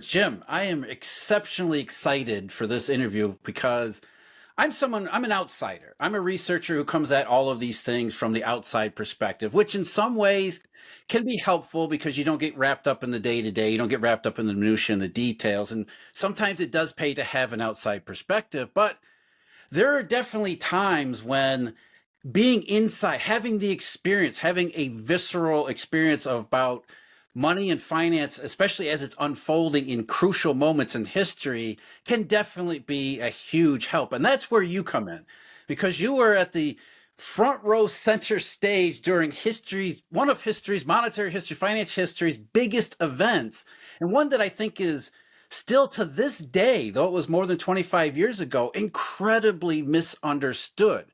Jim, I am exceptionally excited for this interview because I'm an outsider. I'm a researcher who comes at all of these things from the outside perspective, which in some ways can be helpful because you don't get wrapped up in the day to day. You don't get wrapped up in the minutia and the details. And sometimes it does pay to have an outside perspective. But there are definitely times when being inside, having the experience, having a visceral experience about money and finance, especially as it's unfolding in crucial moments in history, can definitely be a huge help. And that's where you come in, because you were at the front row center stage during one of history's, monetary history, finance history's biggest events, and one that I think is still to this day, though it was more than 25 years ago, incredibly misunderstood.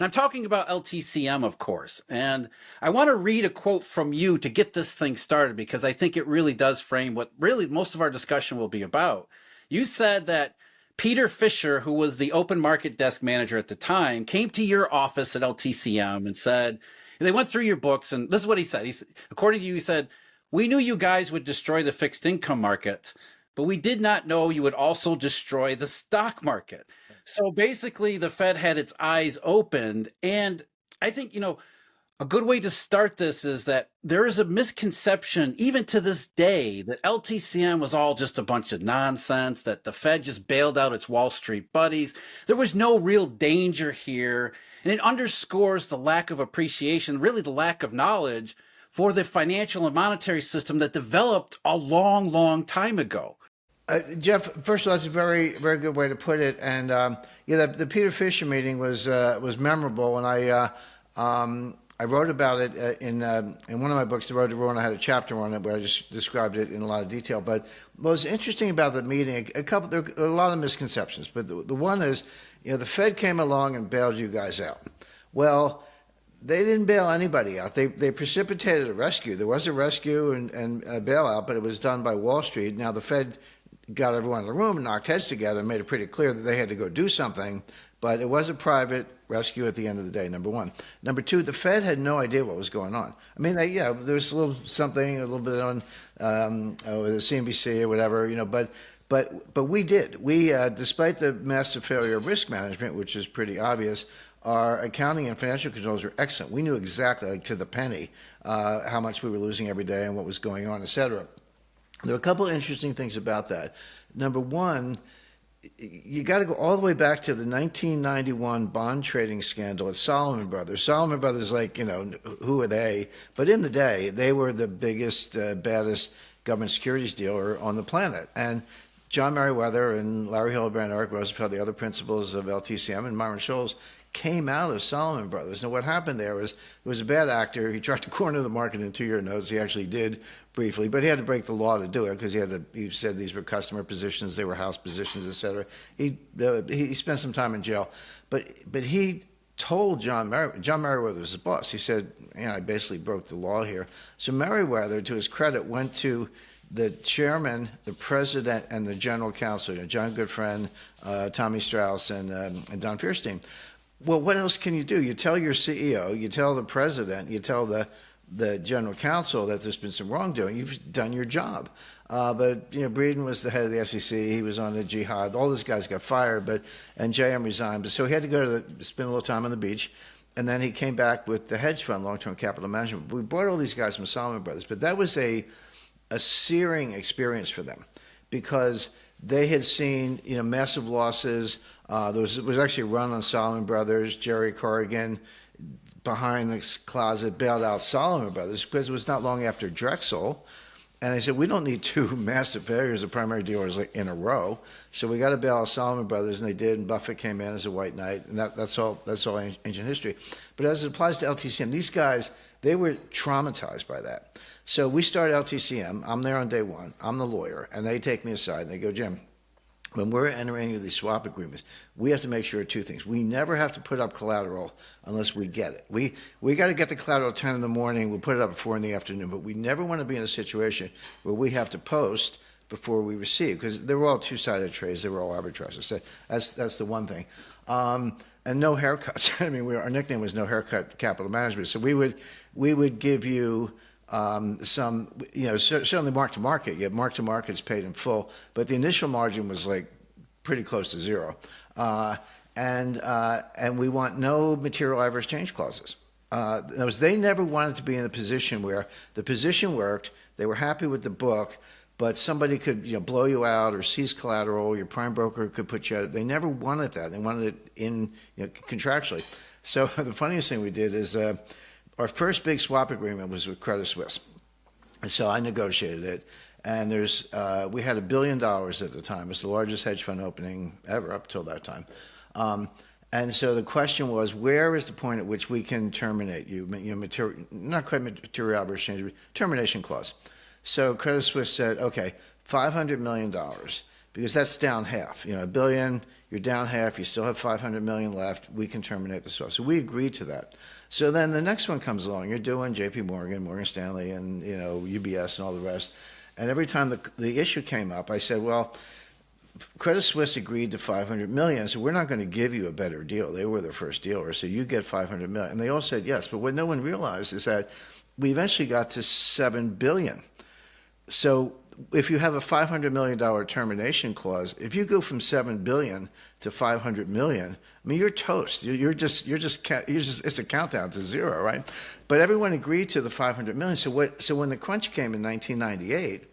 And I'm talking about LTCM, of course. And I want to read a quote from you to get this thing started because I think it really does frame what really most of our discussion will be about. You said that Peter Fisher, who was the open market desk manager at the time, came to your office at LTCM and said, and they went through your books, and this is what he said. According to you, he said, "We knew you guys would destroy the fixed income market, but we did not know you would also destroy the stock market." So basically, the Fed had its eyes opened. And I think, a good way to start this is that there is a misconception, even to this day, that LTCM was all just a bunch of nonsense, that the Fed just bailed out its Wall Street buddies. There was no real danger here. And it underscores the lack of appreciation, really the lack of knowledge for the financial and monetary system that developed a long, long time ago. Jeff, first of all, that's a very, very good way to put it. And yeah, the Peter Fisher meeting was memorable, and I wrote about it in one of my books, The Road to Ruin. I had a chapter on it where I just described it in a lot of detail. But what was interesting about the meeting, there are a lot of misconceptions, but the one is, the Fed came along and bailed you guys out. Well, they didn't bail anybody out. They precipitated a rescue. There was a rescue and a bailout, but it was done by Wall Street. Now the Fed got everyone in the room and knocked heads together and made it pretty clear that they had to go do something. But it was a private rescue at the end of the day, number one. Number two, the Fed had no idea what was going on. I mean, there was a little bit on the CNBC or whatever, but we did. We, despite the massive failure of risk management, which is pretty obvious, our accounting and financial controls were excellent. We knew exactly, like to the penny, how much we were losing every day and what was going on, et cetera. There are a couple of interesting things about that. Number one, you got to go all the way back to the 1991 bond trading scandal at Salomon Brothers. Salomon Brothers, who are they? But in the day, they were the biggest, baddest government securities dealer on the planet. And John Meriwether and Larry Hildebrand, Eric Rosenfeld, the other principals of LTCM, and Myron Scholes came out of Salomon Brothers. Now, what happened there was a bad actor. He tried to corner the market in 2-year notes. He actually did briefly, but he had to break the law to do it because he said these were customer positions, they were house positions, et cetera. He spent some time in jail, but he told John Meriwether was his boss. He said, I basically broke the law here. So Meriwether, to his credit, went to the chairman, the president, and the general counsel, John Goodfriend, Tommy Strauss, and Don Fierstein. Well, what else can you do? You tell your CEO, you tell the president, you tell the general counsel that there's been some wrongdoing. You've done your job. But Breeden was the head of the SEC. He was on the jihad. All those guys got fired, and JM resigned. But so he had to go spend a little time on the beach, and then he came back with the hedge fund, long-term capital management. We brought all these guys from Salomon Brothers, but that was a searing experience for them because they had seen massive losses. There was actually a run on Salomon Brothers. Jerry Corrigan, behind this closet, bailed out Salomon Brothers because it was not long after Drexel. And they said, we don't need two massive failures of primary dealers in a row. So we got to bail out Salomon Brothers, and they did. And Buffett came in as a white knight, and that's all ancient history. But as it applies to LTCM, these guys, they were traumatized by that. So we start LTCM. I'm there on day one. I'm the lawyer, and they take me aside and they go, Jim, when we're entering into these swap agreements, we have to make sure of two things. We never have to put up collateral unless we get it. We got to get the collateral at 10 in the morning. We'll put it up at 4 in the afternoon. But we never want to be in a situation where we have to post before we receive, because they were all two-sided trades. They were all arbitrages. So that's the one thing. And no haircuts. I mean, our nickname was No Haircut Capital Management. So we would give you some, certainly mark to market. You have mark to markets paid in full, but the initial margin was like pretty close to zero. And we want no material adverse change clauses. In other words, they never wanted to be in a position where the position worked, they were happy with the book, but somebody could blow you out or seize collateral, your prime broker could put you out. They never wanted that. They wanted it in contractually. So the funniest thing we did is our first big swap agreement was with Credit Suisse. And so I negotiated it. And we had $1 billion at the time. It was the largest hedge fund opening ever up till that time. And so the question was, where is the point at which we can terminate you? Not quite material adverse change, but termination clause. So Credit Suisse said, okay, $500 million, because that's down half. $1 billion, you're down half, you still have $500 million left, we can terminate the swap. So we agreed to that. So then the next one comes along. You're doing JP Morgan, Morgan Stanley, and UBS and all the rest. And every time the issue came up, I said, well, Credit Suisse agreed to $500 million, so we're not going to give you a better deal. They were the first dealer, so you get $500 million. And they all said yes. But what no one realized is that we eventually got to $7 billion. So if you have a $500 million termination clause, if you go from $7 billion to $500 million, I mean, you're toast. You're just it's a countdown to zero, right? But everyone agreed to the $500 million. So when the crunch came in 1998,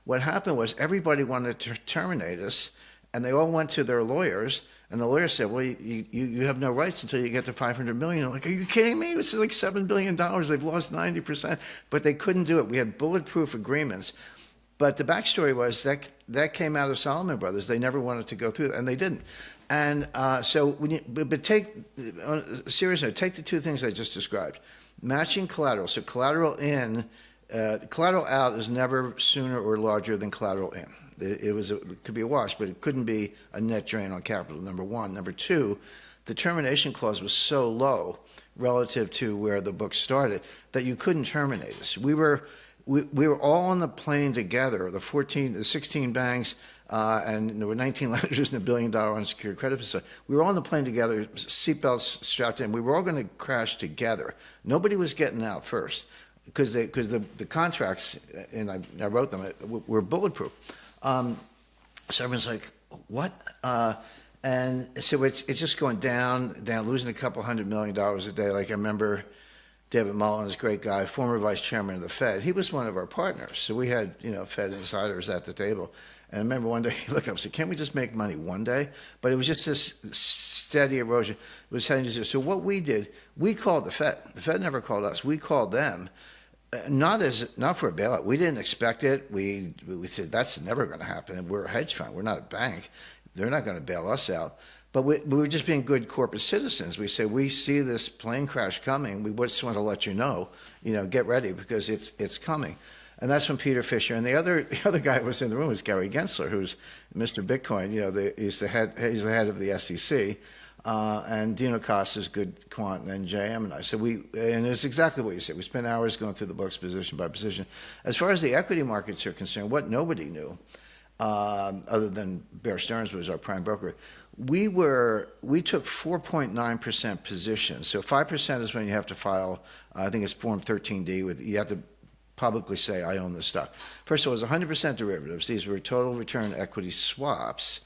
what happened was everybody wanted to terminate us, and they all went to their lawyers, and the lawyer said, well, you have no rights until you get to $500 million. I'm like, are you kidding me? This is like $7 billion. They've lost 90%. But they couldn't do it. We had bulletproof agreements. But the backstory was that came out of Salomon Brothers. They never wanted to go through that, and they didn't. And so, seriously, take the two things I just described. Matching collateral. So collateral in, collateral out is never sooner or larger than collateral in. It could be a wash, but it couldn't be a net drain on capital, number one. Number two, the termination clause was so low relative to where the book started that you couldn't terminate us. We were all on the plane together, the 16 banks, and there were 19 lenders and $1 billion unsecured credit facility. We were all on the plane together, seatbelts strapped in. We were all going to crash together. Nobody was getting out first because the contracts, and I wrote them, were bulletproof. So everyone's like, what? And so it's just going down, losing a couple $100 million a day. Like I remember David Mullins, great guy, former vice chairman of the Fed. He was one of our partners. So we had, Fed insiders at the table. And I remember one day he looked up and said, can't we just make money one day? But it was just this steady erosion. It was heading to zero. So what we did, we called the Fed. The Fed never called us. We called them. Not for a bailout. We didn't expect it. We said that's never going to happen. We're a hedge fund. We're not a bank. They're not going to bail us out. But we were just being good corporate citizens. We said we see this plane crash coming. We just want to let you know, get ready because it's coming. And that's when Peter Fisher and the other guy who was in the room was Gary Gensler, who's Mr. Bitcoin. He's the head of the SEC. And Dino Costa's good quant, and JM and I. So and it's exactly what you said. We spent hours going through the books position by position. As far as the equity markets are concerned, what nobody knew, other than Bear Stearns was our prime broker, we took 4.9% positions. So 5% is when you have to file, I think it's Form 13D, you have to publicly say, I own this stock. First of all, it was 100% derivatives. These were total return equity swaps.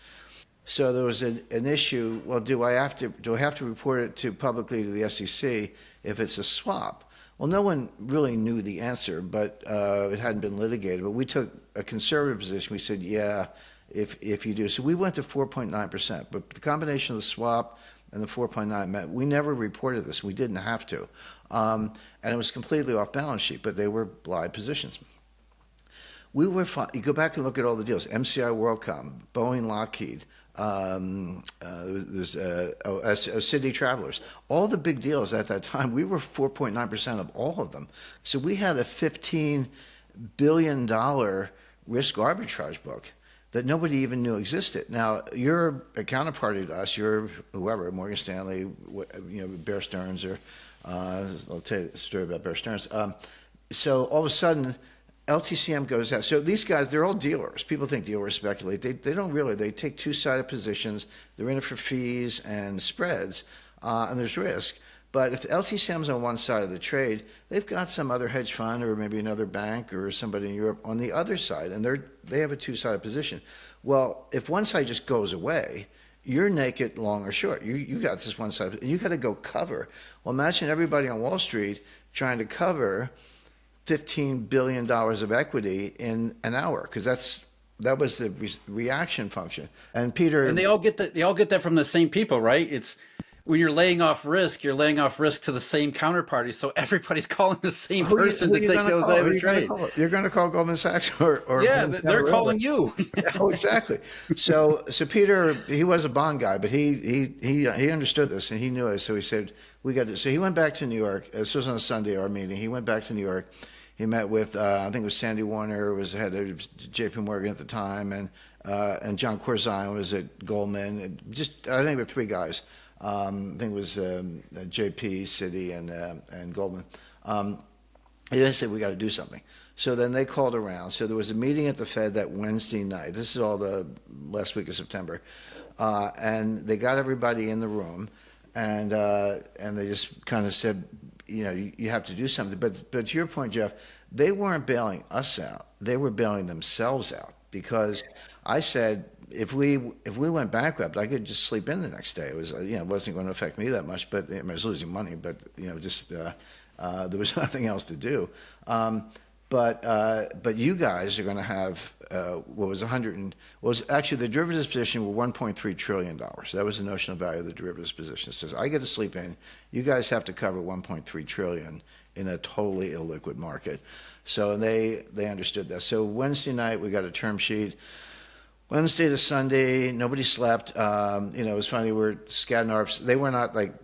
So there was an issue. Well, do I have to report it publicly to the SEC if it's a swap? Well, no one really knew the answer, but it hadn't been litigated. But we took a conservative position. We said, yeah, if you do. So we went to 4.9%. But the combination of the swap and the 4.9 meant we never reported this. We didn't have to, and it was completely off balance sheet. But they were live positions. We were fine. You go back and look at all the deals: MCI WorldCom, Boeing, Lockheed. There's Sydney Travelers, all the big deals at that time. We were 4.9% of all of them. So we had a $15 billion risk arbitrage book that nobody even knew existed. Now, you're a counterparty to us. You're whoever, Morgan Stanley, Bear Stearns, or I'll tell you a story about Bear Stearns. So all of a sudden, LTCM goes out. So these guys, they're all dealers. People think dealers speculate. They don't really. They take two-sided positions. They're in it for fees and spreads, and there's risk. But if LTCM's on one side of the trade, they've got some other hedge fund or maybe another bank or somebody in Europe on the other side, and they have a two-sided position. Well, if one side just goes away, you're naked, long or short. You got this one side, and you got to go cover. Well, imagine everybody on Wall Street trying to cover $15 billion of equity in an hour, because that was the reaction function. And Peter, And they all get that from the same people, right? It's when you're laying off risk to the same counterparty. So everybody's calling the same person to take those out of the trade. You're going to call Goldman Sachs or yeah, they're calling you. Oh, exactly. So Peter, he was a bond guy, but he understood this and he knew it. So he said, we got to. So he went back to New York. This was on a Sunday, our meeting. He went back to New York. He met with I think it was Sandy Warner, was the head of J.P. Morgan at the time, and John Corzine was at Goldman. And I think there were three guys. I think it was JP, Citi, and Goldman. They said, we got to do something. So then they called around. So there was a meeting at the Fed that Wednesday night. This is all the last week of September. And they got everybody in the room, and they just kind of said, you have to do something. But to your point, Jeff, they weren't bailing us out. They were bailing themselves out, because I said, if we went bankrupt, I could just sleep in the next day. It was, it wasn't going to affect me that much, but I was losing money, but just there was nothing else to do. But you guys are going to have actually the derivatives position were $1.3 trillion. That was the notional value of the derivatives position. It says, I get to sleep in. You guys have to cover $1.3 trillion in a totally illiquid market. So they understood that. So Wednesday night we got a term sheet. Wednesday to Sunday, nobody slept. It was funny. We're scatting ARPs. They were not like,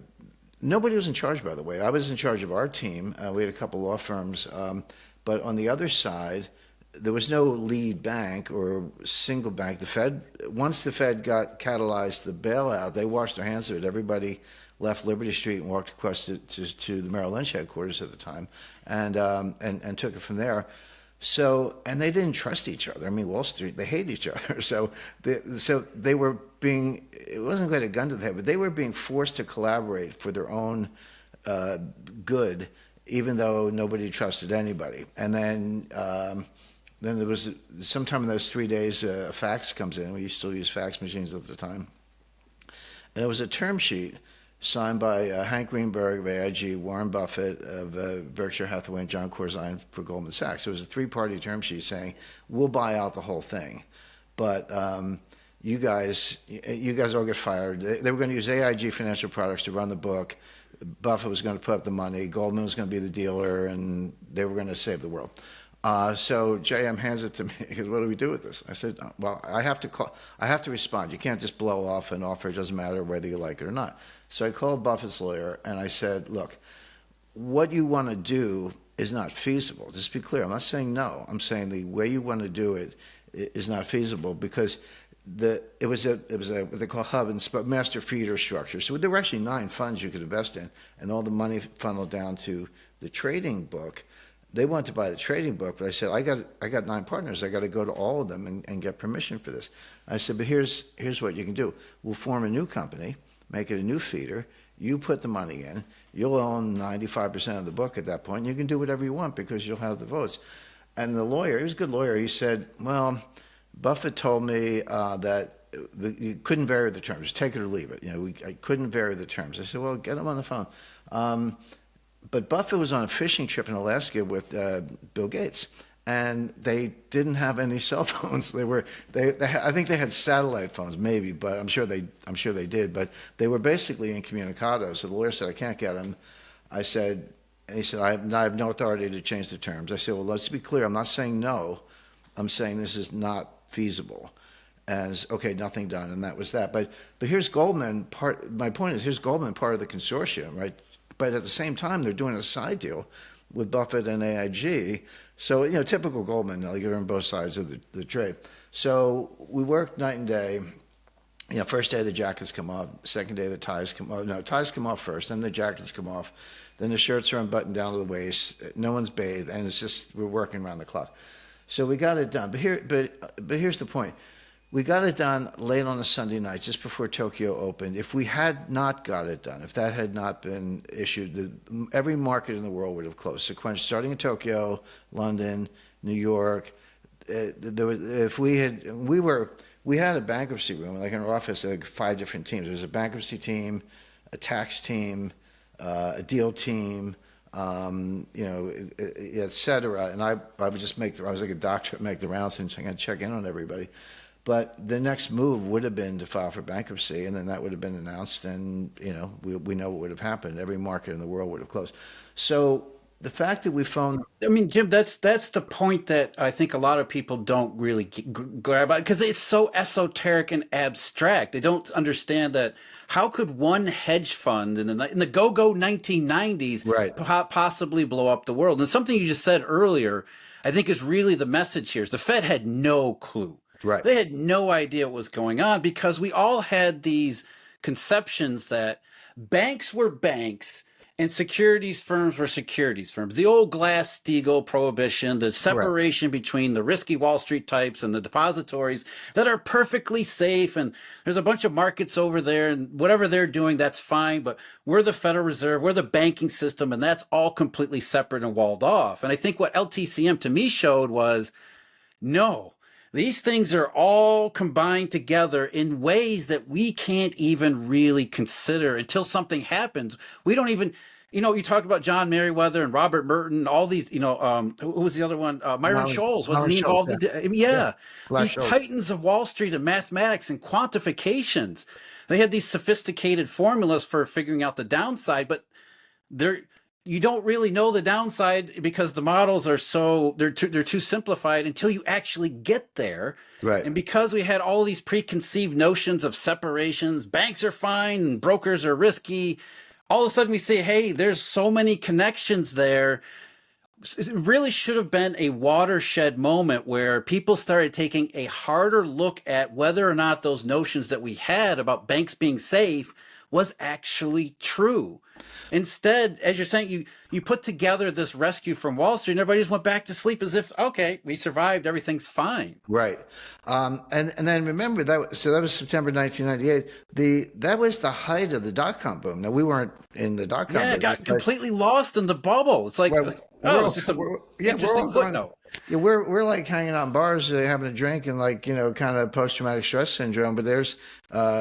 nobody was in charge, by the way. I was in charge of our team. We had a couple law firms. But on the other side, there was no lead bank or single bank. The Fed, once the Fed catalyzed the bailout, they washed their hands of it. Everybody left Liberty Street and walked across to the Merrill Lynch headquarters at the time, and took it from there. So, and they didn't trust each other. I mean, Wall Street, they hate each other. So they were being, it wasn't quite a gun to the head, but they were being forced to collaborate for their own good, even though nobody trusted anybody. And then there was, sometime in those 3 days, a fax comes in. We still use fax machines at the time. And it was a term sheet signed by Hank Greenberg of AIG, Warren Buffett of Berkshire Hathaway, and John Corzine for Goldman Sachs. It was a three-party term sheet saying, we'll buy out the whole thing, but you guys all get fired. They were going to use AIG Financial Products to run the book. Buffett was going to put up the money. Goldman was going to be the dealer, and they were going to save the world. So JM hands it to me. He goes, what do we do with this? I said, well, I have to respond. You can't just blow off an offer. It doesn't matter whether you like it or not. So I called Buffett's lawyer and I said, look, what you want to do is not feasible. Just be clear. I'm not saying no. I'm saying the way you want to do it is not feasible, because it was a what they call hub and master feeder structure. So there were actually 9 funds you could invest in, and all the money funneled down to the trading book. They wanted to buy the trading book, but I said, I got 9 partners. I got to go to all of them and get permission for this. I said, but here's what you can do. We'll form a new company, make it a new feeder. You put the money in. You'll own 95% of the book at that point. And you can do whatever you want because you'll have the votes. And the lawyer, he was a good lawyer, he said, well, Buffett told me that you couldn't vary the terms. Take it or leave it. I couldn't vary the terms. I said, well, get him on the phone. But Buffett was on a fishing trip in Alaska with Bill Gates, and they didn't have any cell phones. I think they had satellite phones, maybe, but I'm sure they did. But they were basically incommunicado. So the lawyer said, I can't get him. I said, and he said, I have no authority to change the terms. I said, well, let's be clear. I'm not saying no. I'm saying this is not feasible. And okay, nothing done, and that was that. But here's Goldman. My point is, here's Goldman, part of the consortium, right? But at the same time, they're doing a side deal with Buffett and AIG. So, typical Goldman, you're on both sides of the trade. So we worked night and day. First day the jackets come off, second day the ties come off. No, ties come off first, then the jackets come off, then the shirts are unbuttoned down to the waist. No one's bathed, and it's just, we're working around the clock. So we got it done. But here's the point. We got it done late on a Sunday night, just before Tokyo opened. If we had not got it done, if that had not been issued, every market in the world would have closed. Sequential, starting in Tokyo, London, New York. There was, if we had, we had a bankruptcy room, like in our office, like 5 different teams. There was a bankruptcy team, a tax team, a deal team, et cetera. And I would just I was like a doctor, make the rounds and kind of check in on everybody. But the next move would have been to file for bankruptcy, and then that would have been announced, and we know what would have happened. Every market in the world would have closed. So the fact that we phoned, I mean, Jim, that's the point that I think a lot of people don't really grab on, because it's so esoteric and abstract. They don't understand that how could one hedge fund in the go-go 1990s right, possibly blow up the world? And something you just said earlier, I think is really the message here is the Fed had no clue. right, They had no idea what was going on, because we all had these conceptions that banks were banks and securities firms were securities firms. The old Glass-Steagall prohibition, the separation between the risky Wall Street types and the depositories that are perfectly safe. And there's a bunch of markets over there, and whatever they're doing, that's fine. But we're the Federal Reserve, we're the banking system, and that's all completely separate and walled off. And I think what LTCM to me showed was, no, these things are all combined together in ways that we can't even really consider until something happens. We don't even, you talked about John Merriweather and Robert Merton, all these, who was the other one? Myron Scholes. Wasn't he involved? Yeah. These titans of Wall Street and mathematics and quantifications. They had these sophisticated formulas for figuring out the downside, but you don't really know the downside because the models are they're too simplified until you actually get there. right. And because we had all these preconceived notions of separations, banks are fine and brokers are risky, all of a sudden we say, hey, there's so many connections there. It really should have been a watershed moment where people started taking a harder look at whether or not those notions that we had about banks being safe was actually true. Instead, as you're saying, you put together this rescue from Wall Street, and everybody just went back to sleep as if, okay, we survived, everything's fine. Right. And then remember that was September 1998. That was the height of the dot-com boom. Now we weren't in the dot-com boom. Yeah, it got completely lost in the bubble. It's like, it's just an interesting footnote. Yeah, we're like hanging out in bars, having a drink, and kind of post-traumatic stress syndrome. But there's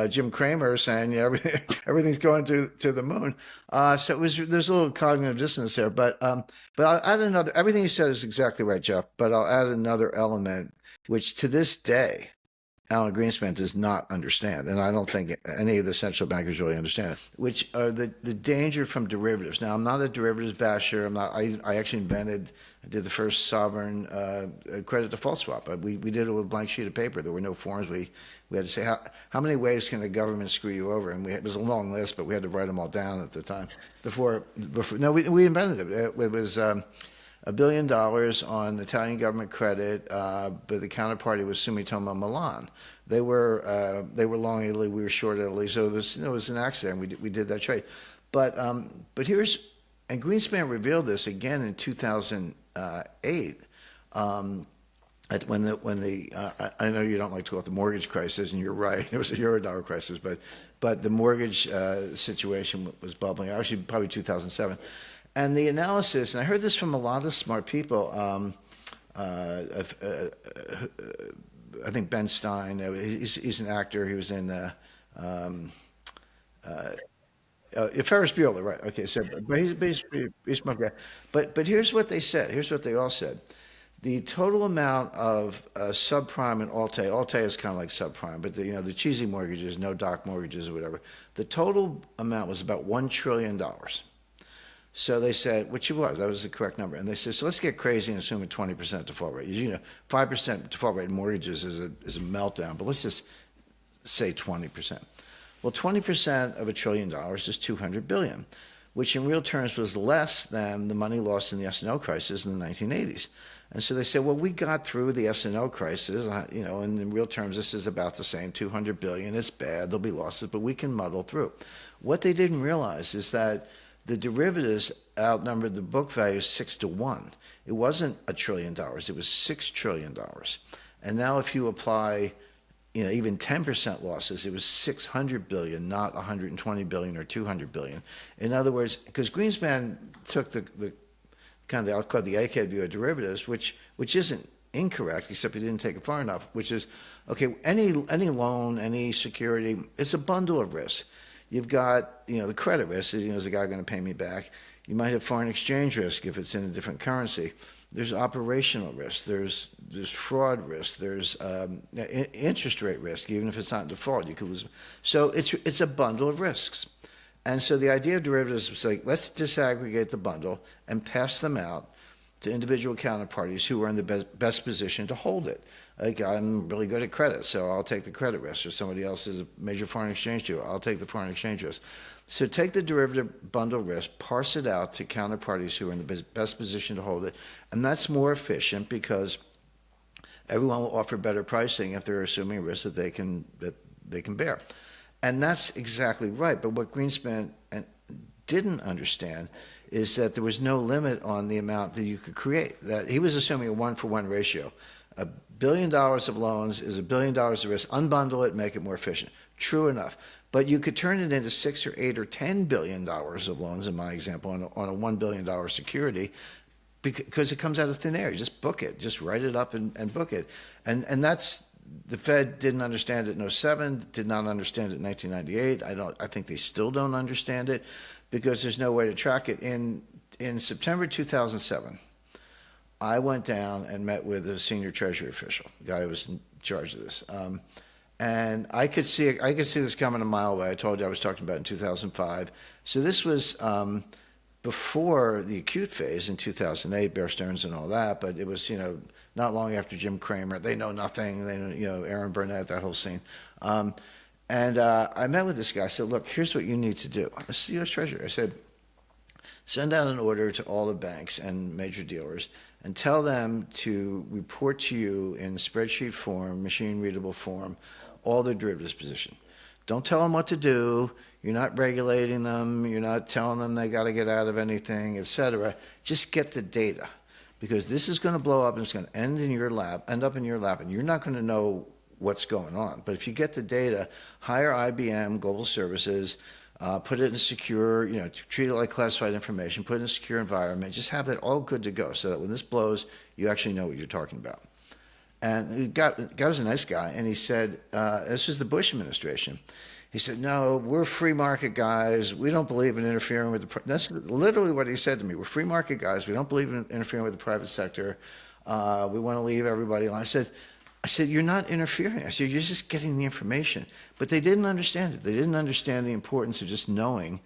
Jim Cramer saying, everything's going to the moon. So there's a little cognitive dissonance there. But I'll add another. Everything you said is exactly right, Jeff. But I'll add another element, which to this day, Alan Greenspan does not understand, and I don't think any of the central bankers really understand it, which are the danger from derivatives. Now, I'm not a derivatives basher. I actually did the first sovereign credit default swap. We did it with a blank sheet of paper. There were no forms. We had to say, how many ways can the government screw you over? And it was a long list, but we had to write them all down at the time. We invented it. It was $1 billion on Italian government credit, but the counterparty was Sumitomo Milan. They were long Italy, we were short Italy, so it was an accident. We did that trade, but and Greenspan revealed this again in 2008. When I know you don't like to call it the mortgage crisis, and you're right, it was a Eurodollar crisis, but the mortgage situation was bubbling. Actually, probably 2007. And the analysis, and I heard this from a lot of smart people. I think Ben Stein. He's an actor. He was in Ferris Bueller, right? Okay, so but he's smart guy. But here's what they said. Here's what they all said. The total amount of subprime and Alt-A is kind of like subprime, but the cheesy mortgages, no doc mortgages or whatever. The total amount was about $1 trillion. So they said, which it was, that was the correct number. And they said, so let's get crazy and assume a 20% default rate. 5% default rate in mortgages is a meltdown, but let's just say 20%. Well, 20% of $1 trillion is 200 billion, which in real terms was less than the money lost in the S&O crisis in the 1980s. And so they said, well, we got through the S&O crisis, and in real terms, this is about the same, 200 billion. It's bad, there'll be losses, but we can muddle through. What they didn't realize is that the derivatives outnumbered the book value 6 to 1. It wasn't $1 trillion, it was $6 trillion. And now if you apply even 10% losses. It was 600 billion, not 120 billion or 200 billion. In other words, because Greenspan took the kind of I'll call the ACAD view of derivatives, which isn't incorrect, except he didn't take it far enough. Which is, okay, any loan, any security, it's a bundle of risks. You've got the credit risk. Is the guy going to pay me back? You might have foreign exchange risk if it's in a different currency. There's operational risk. There's fraud risk. There's interest rate risk. Even if it's not in default, you could lose. So it's a bundle of risks. And so the idea of derivatives was like, let's disaggregate the bundle and pass them out to individual counterparties who are in the best position to hold it. Like, I'm really good at credit, so I'll take the credit risk. Or somebody else is a major foreign exchange dealer, I'll take the foreign exchange risk. So take the derivative bundle risk, parse it out to counterparties who are in the best position to hold it, and that's more efficient because everyone will offer better pricing if they're assuming risk that they can bear. And that's exactly right. But what Greenspan didn't understand is that there was no limit on the amount that you could create. That he was assuming a 1-for-1 ratio. $1 billion of loans is $1 billion of risk. Unbundle it, make it more efficient. True enough. But you could turn it into $6 or $8 or $10 billion of loans, in my example, on a $1 billion security, because it comes out of thin air. You just book it, just write it up and book it. And that's, the Fed didn't understand it in 2007, did not understand it in 1998. I think they still don't understand it because there's no way to track it. In September 2007, I went down and met with a senior Treasury official, the guy who was in charge of this. And I could see this coming a mile away. I told you I was talking about it in 2005. So this was before the acute phase in 2008, Bear Stearns and all that. But it was, not long after Jim Cramer. They know nothing. They know, Aaron Burnett, that whole scene. And I met with this guy. I said, look, here's what you need to do. This is the U.S. Treasury. I said, send out an order to all the banks and major dealers and tell them to report to you in spreadsheet form, machine-readable form, all their derivatives position. Don't tell them what to do. You're not regulating them. You're not telling them they got to get out of anything, et cetera. Just get the data, because this is going to blow up and it's going to end up in your lap, and you're not going to know what's going on. But if you get the data, hire IBM Global Services, put it in a secure, treat it like classified information, put it in a secure environment, just have it all good to go so that when this blows, you actually know what you're talking about. And the guy was a nice guy, and he said, this was the Bush administration. He said, no, we're free market guys. We don't believe in interfering with that's literally what he said to me. We're free market guys. We don't believe in interfering with the private sector. We want to leave everybody alone. I said, you're not interfering. I said, you're just getting the information. But they didn't understand it. They didn't understand the importance of just knowing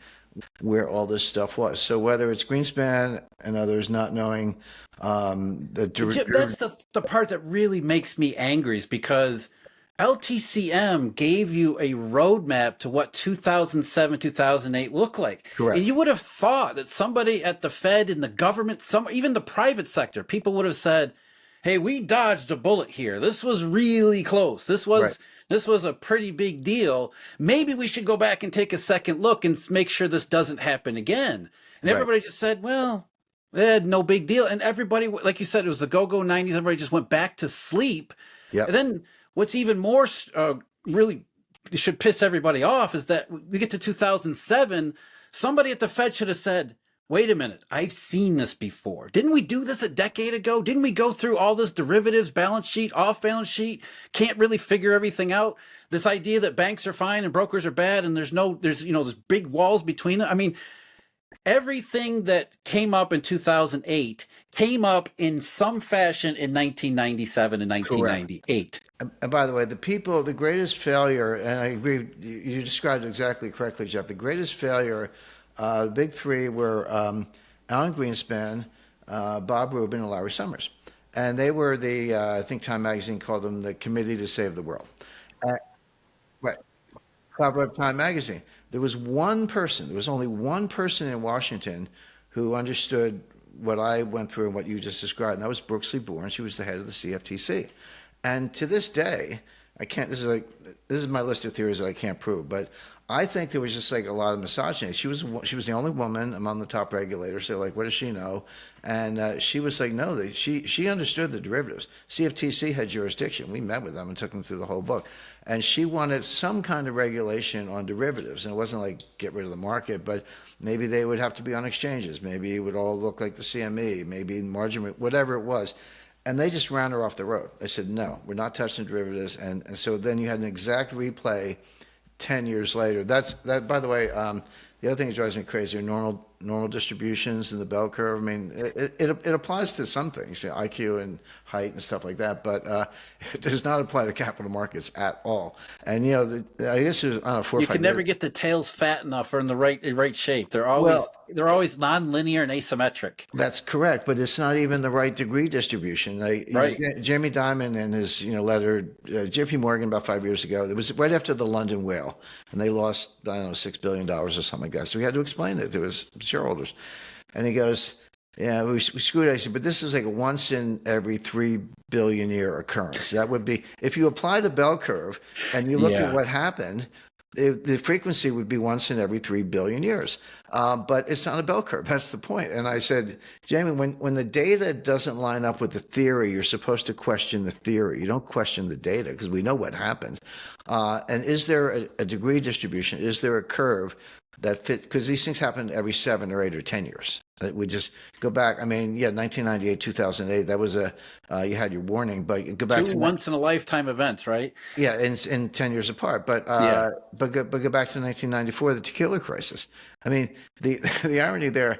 where all this stuff was. So whether it's Greenspan and others not knowing that's the part that really makes me angry, is because LTCM gave you a roadmap to what 2007, 2008 looked like. Correct. And you would have thought that somebody at the Fed, in the government, even the private sector, people would have said, hey, we dodged a bullet here. This was really close. This was a pretty big deal. Maybe we should go back and take a second look and make sure this doesn't happen again. And everybody just said, well, no big deal. And everybody, like you said, it was the go-go 90s. Everybody just went back to sleep. Yep. And then what's even more really should piss everybody off is that we get to 2007, somebody at the Fed should have said, wait a minute, I've seen this before. Didn't we do this a decade ago? Didn't we go through all this derivatives, balance sheet, off balance sheet? Can't really figure everything out. This idea that banks are fine and brokers are bad and there's big walls between them. I mean, everything that came up in 2008 came up in some fashion in 1997 and 1998. Correct. And by the way, the greatest failure, and I agree, you described it exactly correctly, Jeff, the greatest failure, the big three were Alan Greenspan, Bob Rubin, and Larry Summers. And they were I think Time Magazine called them the Committee to Save the World. Right. Cover of Time Magazine. There was only one person in Washington who understood what I went through and what you just described, and that was Brooksley Bourne. She was the head of the CFTC. And to this day, this is like this is my list of theories that I can't prove, but I think there was just like a lot of misogyny. She was the only woman among the top regulators. So like, what does she know? And she was like, no, she understood the derivatives. CFTC had jurisdiction. We met with them and took them through the whole book, and she wanted some kind of regulation on derivatives. And it wasn't like get rid of the market, but maybe they would have to be on exchanges. Maybe it would all look like the CME. Maybe margin, whatever it was. And they just ran her off the road. They said, no, we're not touching derivatives. And so then you had an exact replay 10 years later. That, by the way, the other thing that drives me crazy are normal distributions in the bell curve. I mean, it applies to some things, IQ and height and stuff like that, but it does not apply to capital markets at all. And, I guess there's, I don't know, 4 or 5 You can years. never get the tails fat enough or in the right shape. They're always non-linear and asymmetric. That's correct, but it's not even the right degree distribution. Right. Jamie Dimon in his letter, JP Morgan about 5 years ago, it was right after the London whale, and they lost, I don't know, $6 billion or something like that. So he had to explain it to his shareholders. And he goes, yeah, we screwed it. I said, but this is like a once in every 3 billion year occurrence. That would be, if you apply the bell curve and you look at what happened, the frequency would be once in every 3 billion years. But it's not a bell curve. That's the point. And I said, Jamie, when the data doesn't line up with the theory, you're supposed to question the theory. You don't question the data because we know what happened. And is there a degree distribution? Is there a curve that fit? Because these things happen every 7 or 8 or 10 years. We just go back. I mean, 1998, 2008, that was you had your warning, but go back Two to once in a lifetime events, right? Yeah, in 10 years apart. But go back to 1994, the tequila crisis. I mean, the irony there,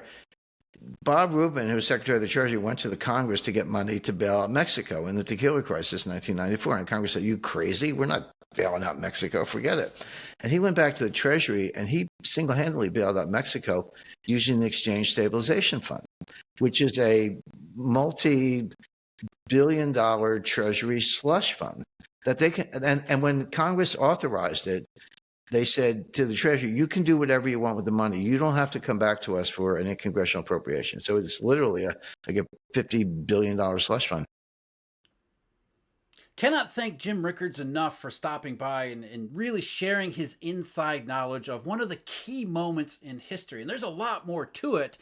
Bob Rubin, who was Secretary of the Treasury, went to the Congress to get money to bail out Mexico in the tequila crisis in 1994. And Congress said, you crazy? We're not bailing out Mexico. Forget it. And he went back to the Treasury and he single-handedly bailed out Mexico using the Exchange Stabilization Fund, which is a multi-billion-dollar Treasury slush fund that they can. And when Congress authorized it, they said to the Treasury, you can do whatever you want with the money. You don't have to come back to us for an congressional appropriation. So it's literally like a $50 billion slush fund. Cannot thank Jim Rickards enough for stopping by and really sharing his inside knowledge of one of the key moments in history. And there's a lot more to it,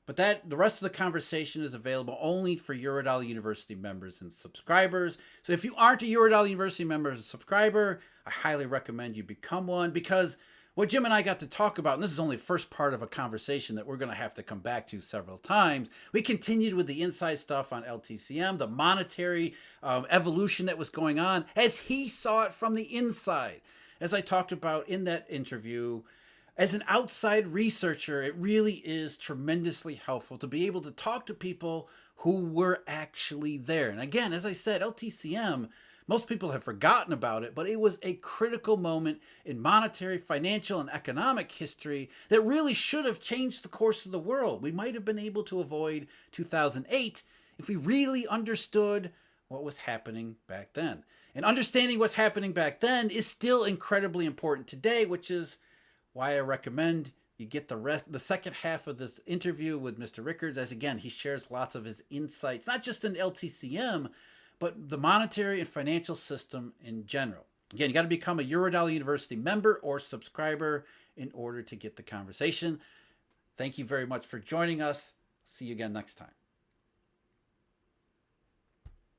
but the rest of the conversation is available only for Eurodollar University members and subscribers. So if you aren't a Eurodollar University member or subscriber, I highly recommend you become one, because what Jim and I got to talk about, and this is only the first part of a conversation that we're going to have to come back to several times. We continued with the inside stuff on LTCM, the monetary evolution that was going on as he saw it from the inside. As I talked about in that interview, as an outside researcher, it really is tremendously helpful to be able to talk to people who were actually there. And again, as I said, LTCM, most people have forgotten about it, but it was a critical moment in monetary, financial, and economic history that really should have changed the course of the world. We might have been able to avoid 2008 if we really understood what was happening back then. And understanding what's happening back then is still incredibly important today, which is why I recommend you get the second half of this interview with Mr. Rickards, as again, he shares lots of his insights, not just in LTCM, but the monetary and financial system in general. Again, you got to become a Eurodollar University member or subscriber in order to get the conversation. Thank you very much for joining us. See you again next time.